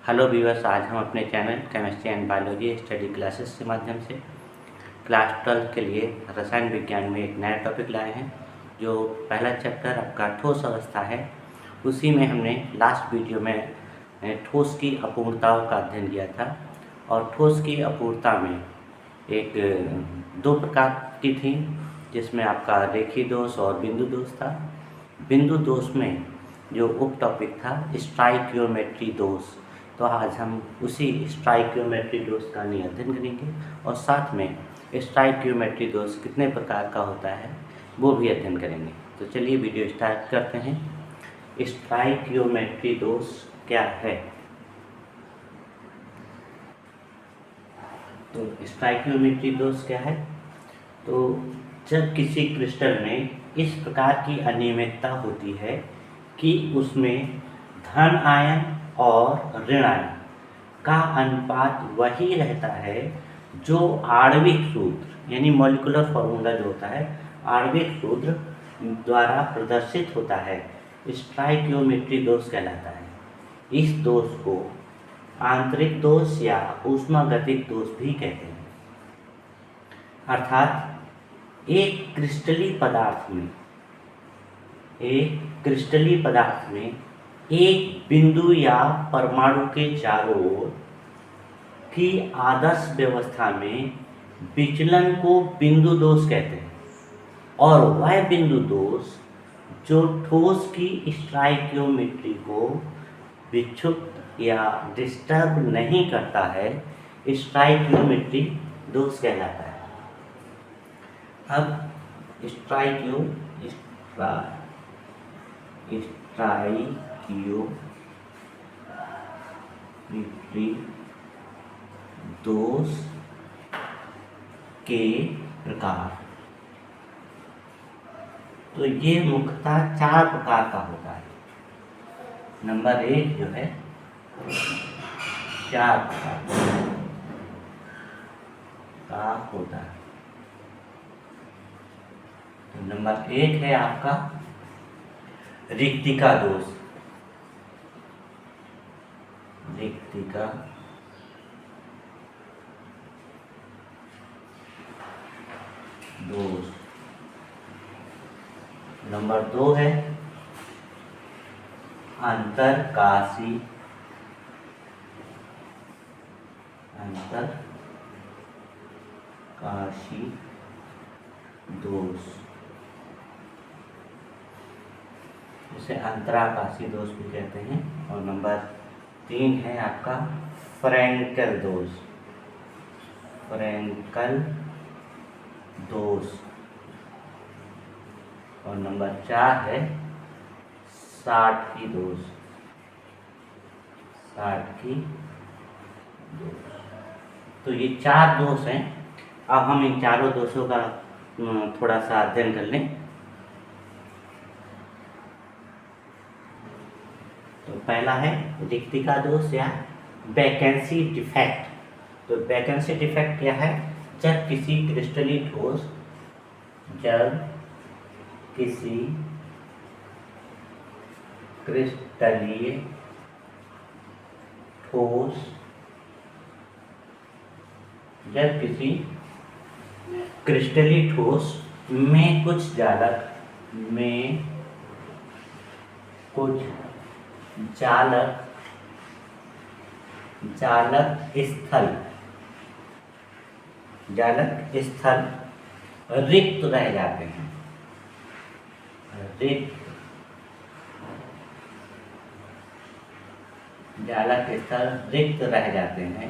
Hello viewers, आज हम अपने channel chemistry and biology study classes के माध्यम से क्लास 12 के लिए रसायन विज्ञान में एक नया टॉपिक लाए हैं। जो पहला चैप्टर आपका ठोस अवस्था है, उसी में हमने लास्ट वीडियो में ठोस की अपूर्णताओं का अध्ययन किया था। और ठोस की अपूर्णता में एक दो प्रकार की थी, जिसमें आपका रेखीय दोष और बिंदु दोष था। बिंदु दोष में जो उप टॉपिक था स्टाइकियोमेट्री दोष, तो आज हम उसी स्टाइकियोमेट्री दोष का अध्ययन करेंगे और साथ में स्टाइकियोमेट्री दोष कितने प्रकार का होता है वो भी अध्ययन करेंगे। तो चलिए वीडियो स्टार्ट करते हैं। स्टाइकियोमेट्री दोष क्या है? तो स्टाइकियोमेट्री दोष क्या है? तो जब किसी क्रिस्टल में इस प्रकार की अनियमितता होती है कि उसमें धन आयन और ऋण आयन का अनुपात वही रहता है जो आणविक सूत्र यानी मॉलिक्यूलर फॉर्मूला जो होता है आणविक सूत्र द्वारा प्रदर्शित होता है, स्टाइकियोमेट्री दोष कहलाता है। इस दोष को आंतरिक दोष या ऊष्मागतिक दोष भी कहते हैं। अर्थात एक क्रिस्टली पदार्थ में एक बिंदु या परमाणु के चारों ओर की आदर्श व्यवस्था में विचलन को बिंदु दोष कहते हैं, और वह बिंदु दोष जो ठोस की स्टाइकियोमेट्री को विक्षुब्ध या डिस्टर्ब नहीं करता है, स्टाइकियोमेट्री दोष कहलाता है। अब स्टाइकियोमेट्री दोष के प्रकार, तो ये मुख्यतः 4 प्रकार का होता है। नंबर 1 जो है 4 प्रकार का होता है। तो नंबर 1 है आपका रिक्तिका दोष। रिक्तिका दोष। नंबर 2 है अंतरकाशी दोष, इसे अंतराकाशी दोष भी कहते हैं। और नंबर 3 है आपका फ्रैंकल दोष। और नंबर 4 है साटकी दोष। तो ये 4 दोष हैं। अब हम इन चारों दोषों का थोड़ा सा अध्ययन कर लें। तो पहला है रिक्तिका दोष या वैकेंसी डिफेक्ट। तो वैकेंसी डिफेक्ट क्या है? जब किसी क्रिस्टलीय ठोस में कुछ जालक स्थल रिक्त रह जाते हैं। जालक स्थल रिक्त रह जाते हैं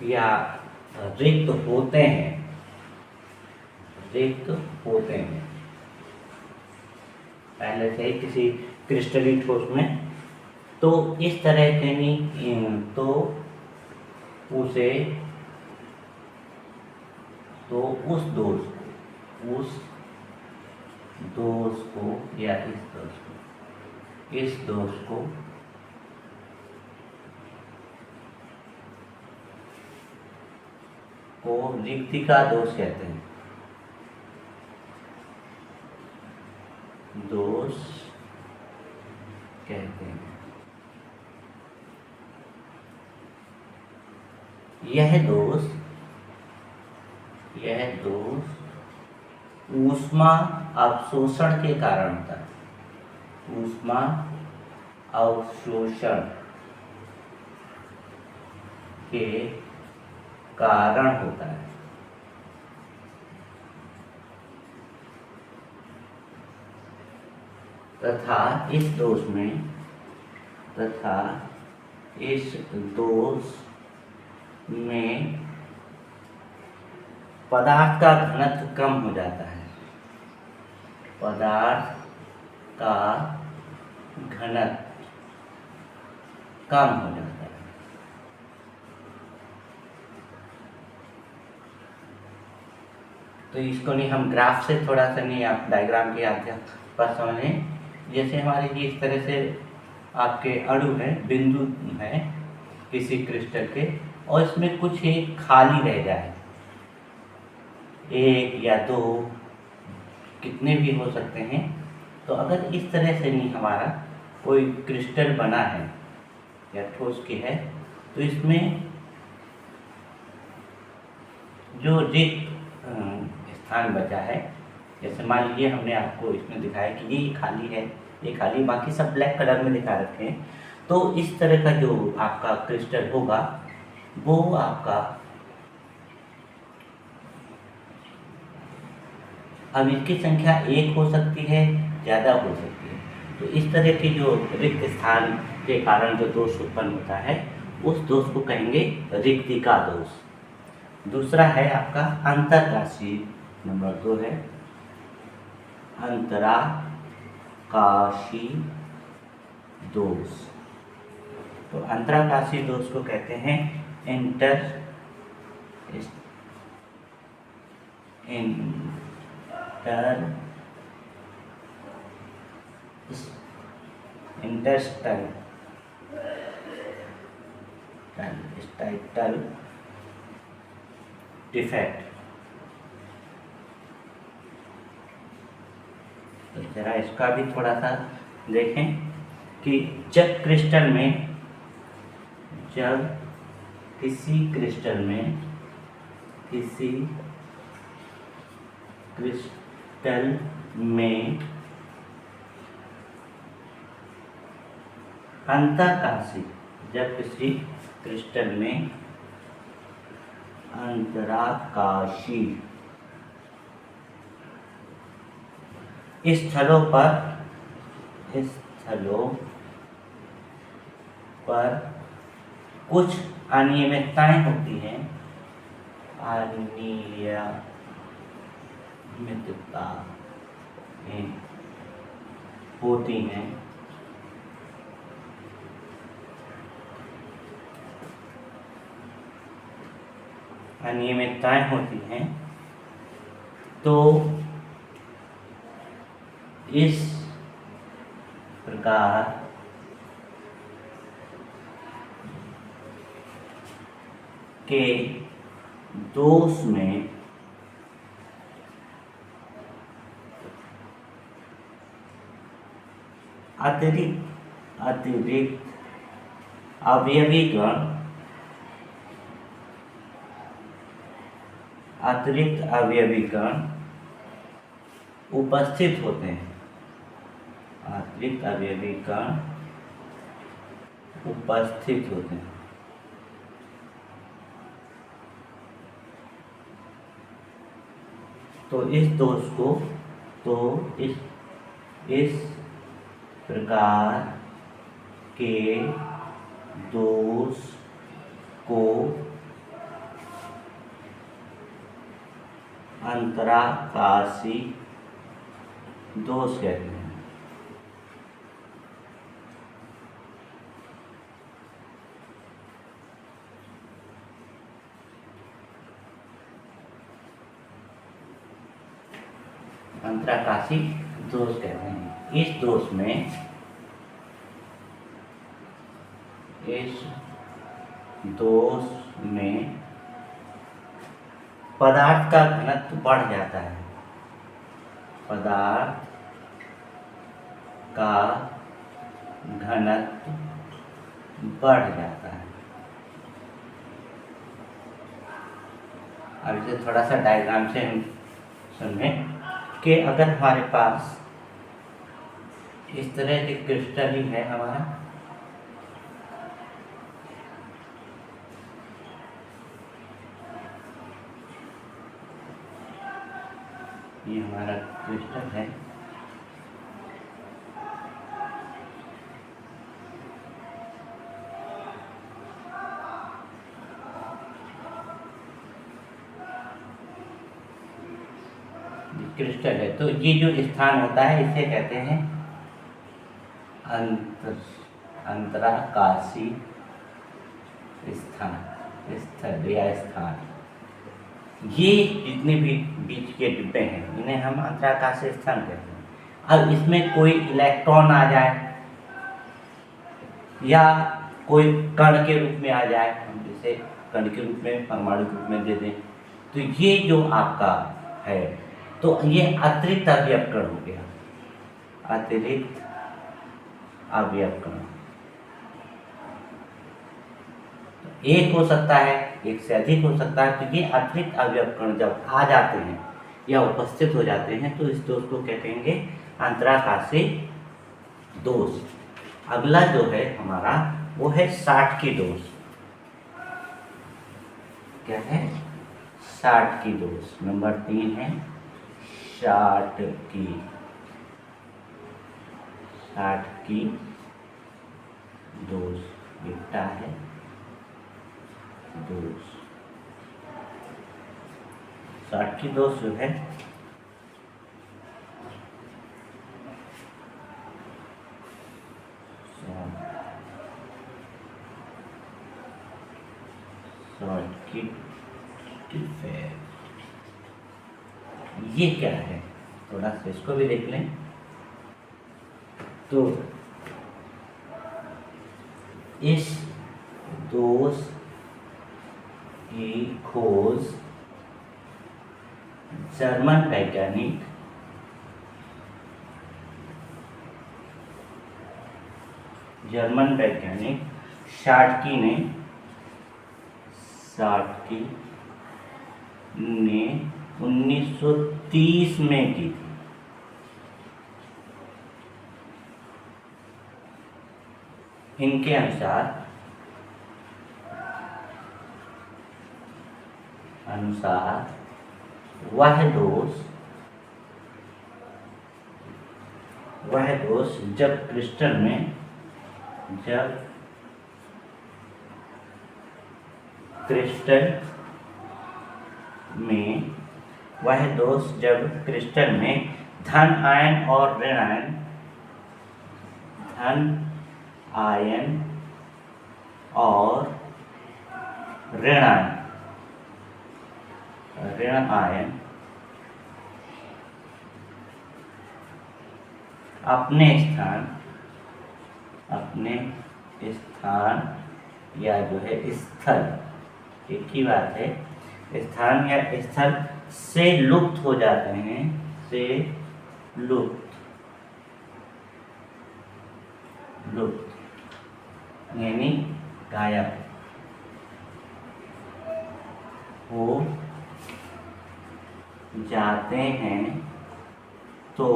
या रिक्त होते हैं। पहले से ही किसी क्रिस्टलीय ठोस में, तो इस तरह के नहीं, तो उस दोष को या इस दोष को रिक्तिका दोष कहते हैं। दोष कहते हैं। यह दोष ऊष्मा अवशोषण के कारण होता है। ऊष्मा अवशोषण के कारण होता है। तथा इस दोष में पदार्थ का घनत्व कम हो जाता है। पदार्थ का घनत्व कम हो जाता है। तो इसको नहीं हम ग्राफ से थोड़ा सा नहीं, आप डायग्राम के आधार पर समझें। जैसे हमारे ये इस तरह से आपके अणु है, बिंदु है किसी क्रिस्टल के, और इसमें कुछ एक खाली रह जाए, एक या दो, कितने भी हो सकते हैं। तो अगर इस तरह से नहीं हमारा कोई क्रिस्टल बना है या ठोस के है, तो इसमें जो रिक्त स्थान बचा है, जैसे मान लीजिए हमने आपको इसमें दिखाया कि ये खाली है, ये खाली, बाकी सब ब्लैक कलर में दिखा रखे हैं। तो इस तरह का जो आपका क्रिस्टल होगा वो आपका, अब इसकी संख्या एक हो सकती है, ज़्यादा हो सकती है। तो इस तरह के जो रिक्त स्थान के कारण जो दोष उत्पन्न होता है, उस दोष को कहेंगे रिक्तिका दोष। दूसरा है आपका अंतरकाशी, नंबर 2 है अंतराकाशी दोष। तो अंतराकाशी दोष को कहते हैं इंटरस्टाइटल डिफेक्ट। तो जरा इसका भी थोड़ा सा देखें कि जब किसी क्रिस्टल में अंतराकाशी, जब किसी क्रिस्टल में अंतराकाशी स्थलों पर कुछ अनियमितताएं होती हैं, अनियमितताएं होती हैं, तो इस प्रकार के दोष में अतिरिक्त अवयवी कण उपस्थित होते हैं। अतिरिक्त अवयवी कण उपस्थित होते हैं। तो इस दोष को, इस प्रकार के दोष को अंतराकाशी दोष कहते हैं। अंतराकाशी दोष कहते हैं। इस दोष में पदार्थ का घनत्व बढ़ जाता है। पदार्थ का घनत्व बढ़ जाता है। अब इसे थोड़ा सा डायग्राम से हम समझें कि अगर हमारे पास इस तरह के क्रिस्टल ही है हमारा, ये हमारा क्रिस्टल है, क्रिस्टल है, तो ये जो स्थान होता है इसे कहते हैं अंतराकाशी स्थान, स्थल या स्थान। ये जितने भी बीच के डिब्बे हैं इन्हें हम अंतराकाशी स्थान कहते हैं। अब इसमें कोई इलेक्ट्रॉन आ जाए या कोई कण के रूप में आ जाए, हम इसे कण के रूप में, परमाणु के रूप में दे दें, तो ये जो आपका है तो ये अतिरिक्त अवयवकण हो गया, अतिरिक्त अवयवकण। एक हो सकता है, एक से अधिक हो सकता है, तो ये अतिरिक्त अवयवकण जब आ जाते हैं या उपस्थित हो जाते हैं तो इस दोष को क्या कहेंगे, अंतराकाशी दोष। अगला जो है हमारा वो है शाटकी दोष। क्या है, शाटकी दोष। नंबर 3 है शाटकी दोष, बेटा है दोष। शाटकी दोष जो है शाटकी डिफेक्ट, ये क्या है, थोड़ा सा इसको भी देख लें। तो इस दोष की खोज जर्मन वैज्ञानिक शाटकी ने 1930 में की थी। इनके अनुसार वह दोष जब क्रिस्टल में धन आयन और ऋण आयन अपने स्थान या जो है स्थल, एक ही बात है, स्थान या स्थल से लुप्त हो जाते हैं, यानी गायब हो जाते हैं। तो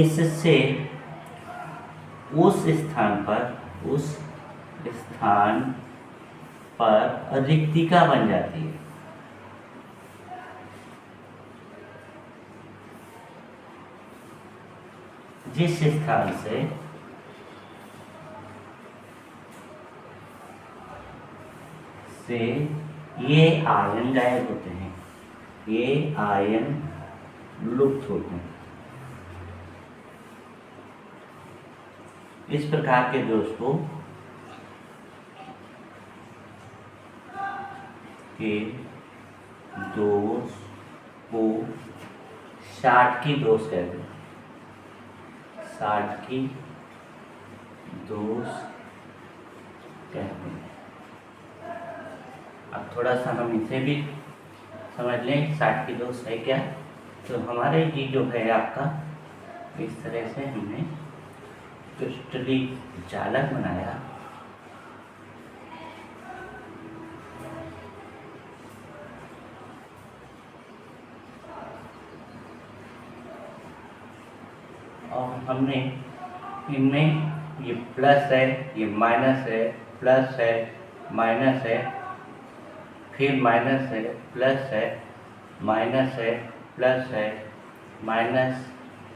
इससे उस स्थान पर रिक्तिका बन जाती है। जिस स्थान से ये आयन गायब होते हैं, ये आयन लुप्त होते हैं, इस प्रकार के दोष को शाटकी दोष कहते हैं। शाटकी दोष कहते हैं। थोड़ा सा हम इसे भी समझ लें 60 की दोष है क्या। तो हमारे ये जो है आपका इस तरह से हमने क्रिस्टली जालक बनाया। और हमने इनमें ये प्लस है, ये माइनस है, प्लस है, माइनस है, फिर माइनस है, प्लस है, माइनस है, प्लस है, माइनस,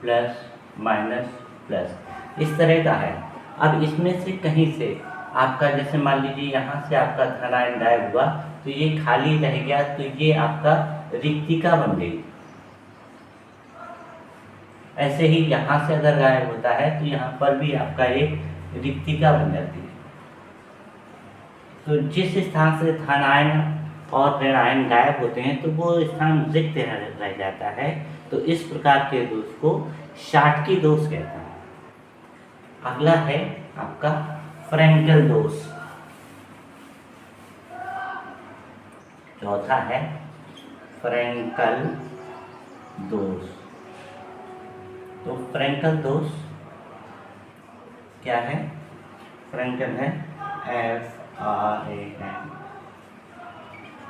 प्लस, माइनस, प्लस, इस तरह का है। अब इसमें से कहीं से आपका जैसे मान लीजिए यहाँ से आपका धनायन गायब हुआ तो ये खाली रह गया, तो ये आपका रिक्तिका बन गई। ऐसे ही यहाँ से अगर गायब होता है तो यहाँ पर भी आपका एक रिक्तिका बन जाती है। तो जिस स्थान से धनायन और ऋणायन गायब होते हैं तो वो स्थान रिक्त रह जाता है। तो इस प्रकार के दोष को शाटकी दोष कहते हैं। अगला है आपका फ्रेंकल दोष। चौथा है फ्रेंकल दोष। तो फ्रेंकल दोष क्या है? फ्रेंकल है FRAN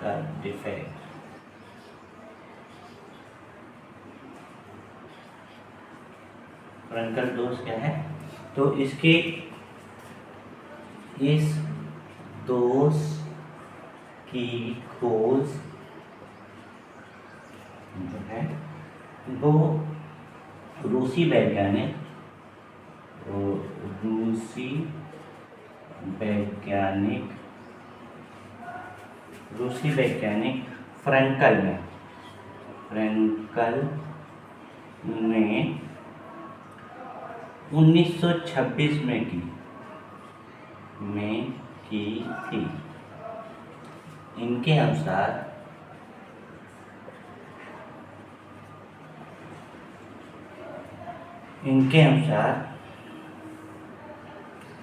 का डिफेक्ट। फ्रेंकल दोष क्या है? तो इसके इस दोष की खोज जो है वो रूसी वैज्ञानिक फ्रेंकल ने 1926 में की थी। इनके अनुसार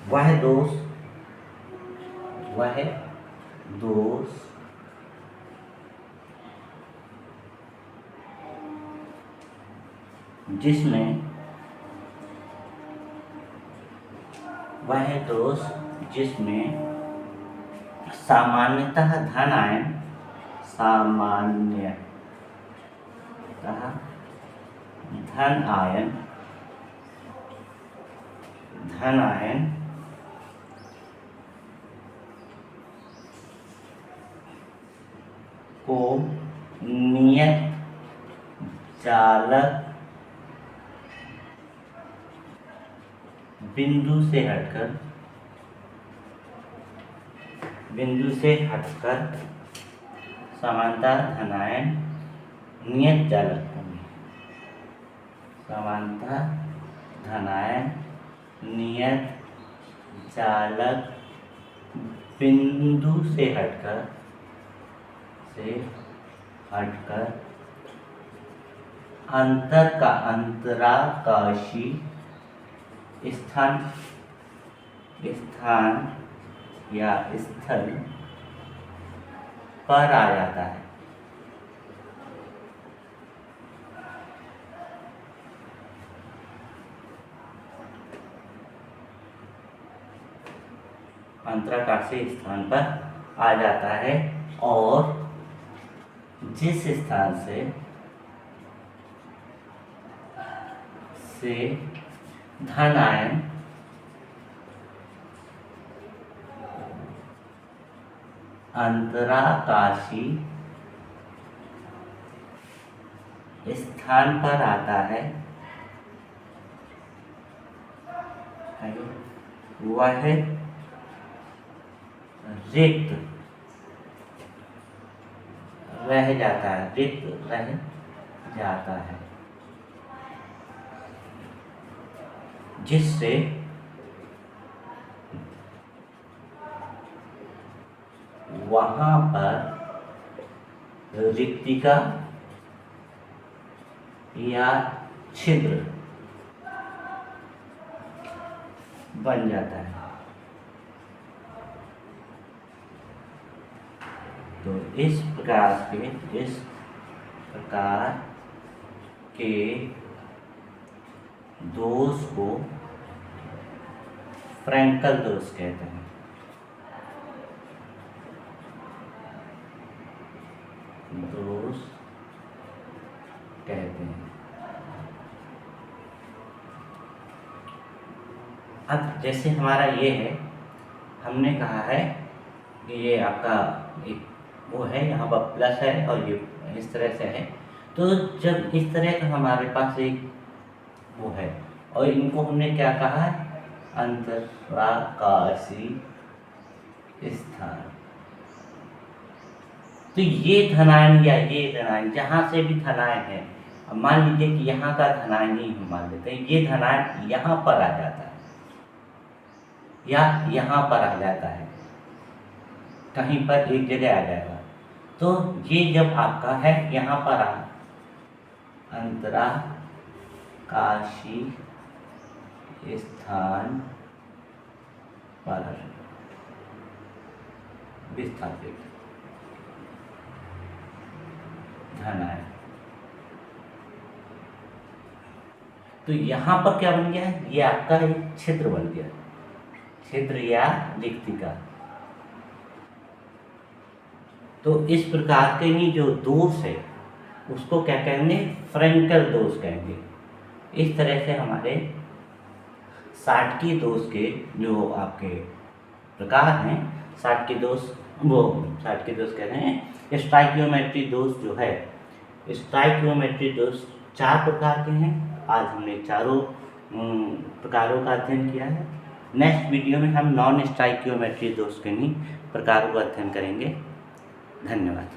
वह दोष जिसमें सामान्यतः धन आयन को नियत चालक बिंदु से हटकर समानता धनायन नियत चालक बिंदु से हटकर अंतराकाशी स्थान या स्थल पर आ जाता है। अंतराकाशीय स्थान पर आ जाता है और जिस स्थान से धन आयन अंतराकाशी स्थान पर आता है वह रिक्त रह जाता है, जिससे वहां पर रिक्तिका या छिद्र बन जाता है। तो इस प्रकार के दोष को फ्रैंकल दोष कहते हैं। दोष कहते हैं। अब जैसे हमारा ये है, हमने कहा है कि ये आपका एक वो है, यहाँ पर प्लस है और ये इस तरह से है। तो जब इस तरह का हमारे पास एक वो है और इनको हमने क्या कहा है, अंतराकाशी स्थान। तो ये धनायन या ये धनायन जहाँ से भी धनायन है, अब मान लीजिए कि यहाँ का धनायन ही हम मान लेते हैं, ये धनायन यहाँ पर आ जाता है या यहाँ पर आ जाता है, कहीं पर एक जगह आ जाएगा। तो ये जब आपका है यहाँ पर अंतराकाशी स्थान पर विस्थापित धनायन, तो यहाँ पर क्या बन गया है, ये आपका एक छिद्र बन गया, छिद्र या रिक्तिका। तो इस प्रकार के ही जो दोष है उसको क्या कहेंगे, फ्रैंकल दोष कहेंगे। इस तरह से हमारे शाटकीय दोष के जो आपके प्रकार हैं, शाटकीय दोष कहते हैं। स्टाइकियोमेट्री दोष जो है, स्टाइकियोमेट्री दोष 4 प्रकार के हैं। आज हमने चारों प्रकारों का अध्ययन किया है। नेक्स्ट वीडियो में हम नॉन स्टाइकियोमेट्री दोष के ही प्रकारों का अध्ययन करेंगे। धन्यवाद।